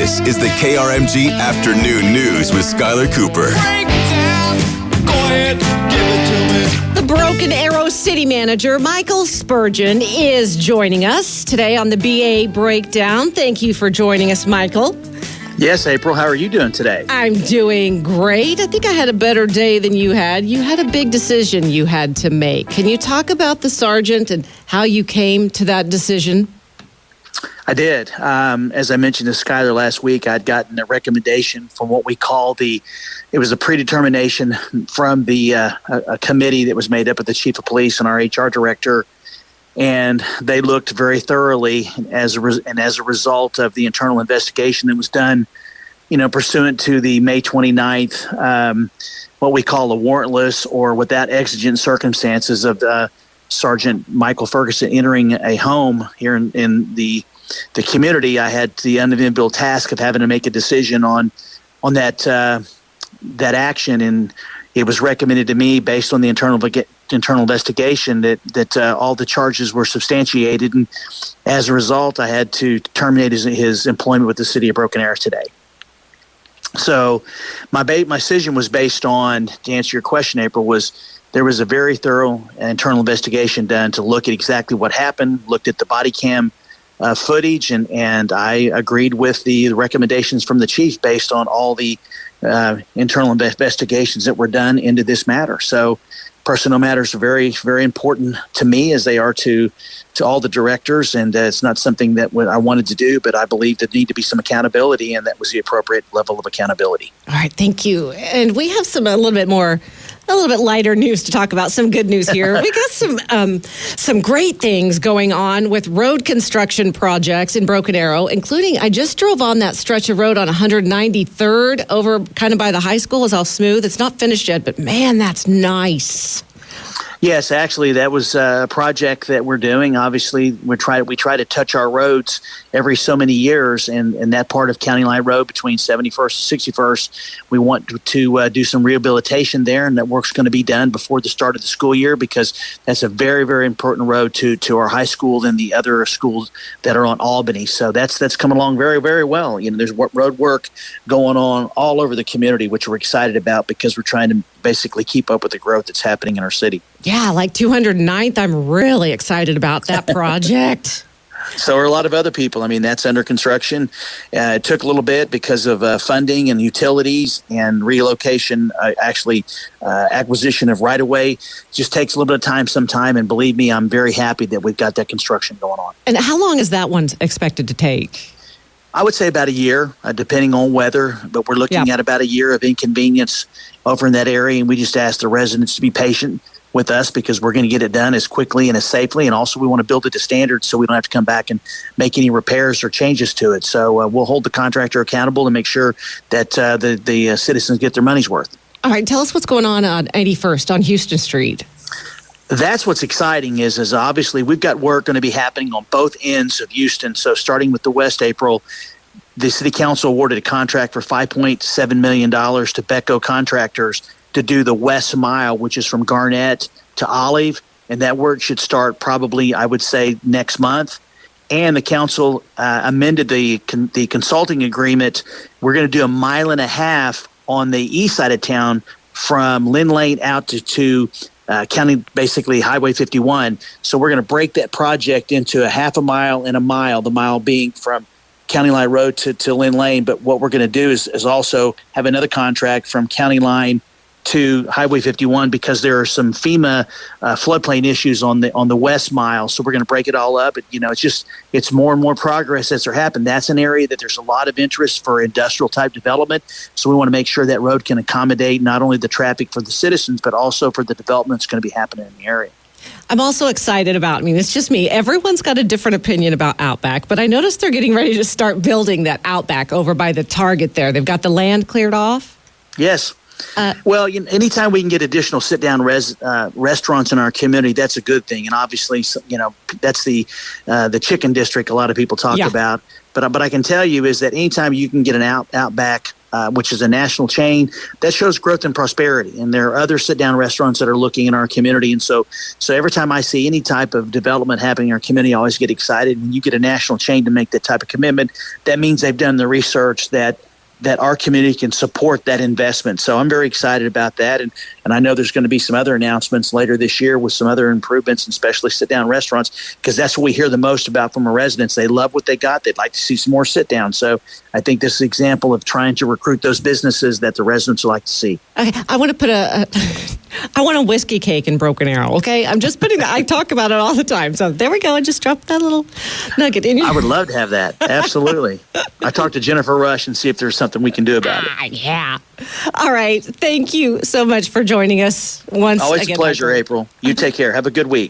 This is the KRMG Afternoon News with Skylar Cooper. Go ahead, give it to me. The Broken Arrow City Manager, Michael Spurgeon, is joining us today on the BA Breakdown. Thank you for joining us, Michael. Yes, April. How are you doing today? I'm doing great. I think I had a better day than you had. You had a big decision you had to make. Can you talk about the sergeant and how you came to that decision? I did. As I mentioned to Skylar last week, I'd gotten a recommendation from what we call it was a predetermination from a committee that was made up of the chief of police and our HR director. And they looked very thoroughly as a result of the internal investigation that was done, pursuant to the May 29th, what we call a warrantless or without exigent circumstances of Sergeant Michael Ferguson entering a home here in the community. I had the unenviable task of having to make a decision on that action, and it was recommended to me based on the internal investigation that all the charges were substantiated, and as a result, I had to terminate his employment with the city of Broken Arrow today. So my decision was based on, to answer your question, April, there was a very thorough internal investigation done to look at exactly what happened, looked at the body cam footage, and I agreed with the recommendations from the chief based on all the internal investigations that were done into this matter. So personnel matters are very, very important to me, as they are to all the directors, and it's not something that I wanted to do, but I believe there need to be some accountability, and that was the appropriate level of accountability. All right, thank you. And we have a little bit lighter news to talk about, some good news here. We got some great things going on with road construction projects in Broken Arrow, including, I just drove on that stretch of road on 193rd over kind of by the high school. It's all smooth. It's not finished yet, but man, that's nice. Yes, actually, that was a project that we're doing. Obviously, we try to touch our roads every so many years, and that part of County Line Road between 71st and 61st, we want to do some rehabilitation there, and that work's going to be done before the start of the school year, because that's a very, very important road to our high school and the other schools that are on Albany. So that's coming along very, very well. There's road work going on all over the community, which we're excited about because we're trying to basically keep up with the growth that's happening in our city. Yeah, like 209th, I'm really excited about that project. So are a lot of other people. I mean, that's under construction. It took a little bit because of funding and utilities and relocation, acquisition of right-of-way. Just takes a little bit of time sometime, and believe me, I'm very happy that we've got that construction going on. And how long is that one expected to take? I would say about a year, depending on weather, but we're looking at about a year of inconvenience over in that area, and we just ask the residents to be patient with us because we're going to get it done as quickly and as safely, and also we want to build it to standards so we don't have to come back and make any repairs or changes to it. So we'll hold the contractor accountable and make sure that the citizens get their money's worth. All right, tell us what's going on 81st on Houston Street. That's what's exciting is obviously we've got work going to be happening on both ends of Houston. So starting with the West, April, the City Council awarded a contract for $5.7 million to Becco Contractors to do the West Mile, which is from Garnett to Olive, and that work should start probably, I would say, next month. And the council amended the consulting agreement. We're going to do 1.5 miles on the east side of town from Lynn Lane out to County, basically Highway 51. So we're going to break that project into a 1/2 mile and a mile, the mile being from County Line Road to Lynn Lane. But what we're going to do is also have another contract from County Line to Highway 51 because there are some FEMA floodplain issues on the West Mile. So we're going to break it all up. But, it's more and more progress as there happen. That's an area that there's a lot of interest for industrial type development. So we want to make sure that road can accommodate not only the traffic for the citizens, but also for the development that's going to be happening in the area. I'm also excited about, it's just me. Everyone's got a different opinion about Outback, but I noticed they're getting ready to start building that Outback over by the Target there. They've got the land cleared off. Yes. Well, anytime we can get additional sit-down restaurants in our community, that's a good thing. And obviously, that's the chicken district a lot of people talk about. But I can tell you is that anytime you can get an Outback which is a national chain, that shows growth and prosperity. And there are other sit-down restaurants that are looking in our community. And so every time I see any type of development happening in our community, I always get excited. When you get a national chain to make that type of commitment, that means they've done the research that our community can support that investment. So I'm very excited about that. And I know there's going to be some other announcements later this year with some other improvements, and especially sit-down restaurants, because that's what we hear the most about from our residents. They love what they got. They'd like to see some more sit-down. So I think this is an example of trying to recruit those businesses that the residents would like to see. I want to put I want a whiskey cake in Broken Arrow, okay? I'm just putting that. I talk about it all the time. So there we go. I just dropped that little nugget in. I would love to have that. Absolutely. I talked to Jennifer Rush and see if there's something we can do about it. Yeah. All right. Thank you so much for joining us once again. Always a pleasure, April. You take care. Have a good week.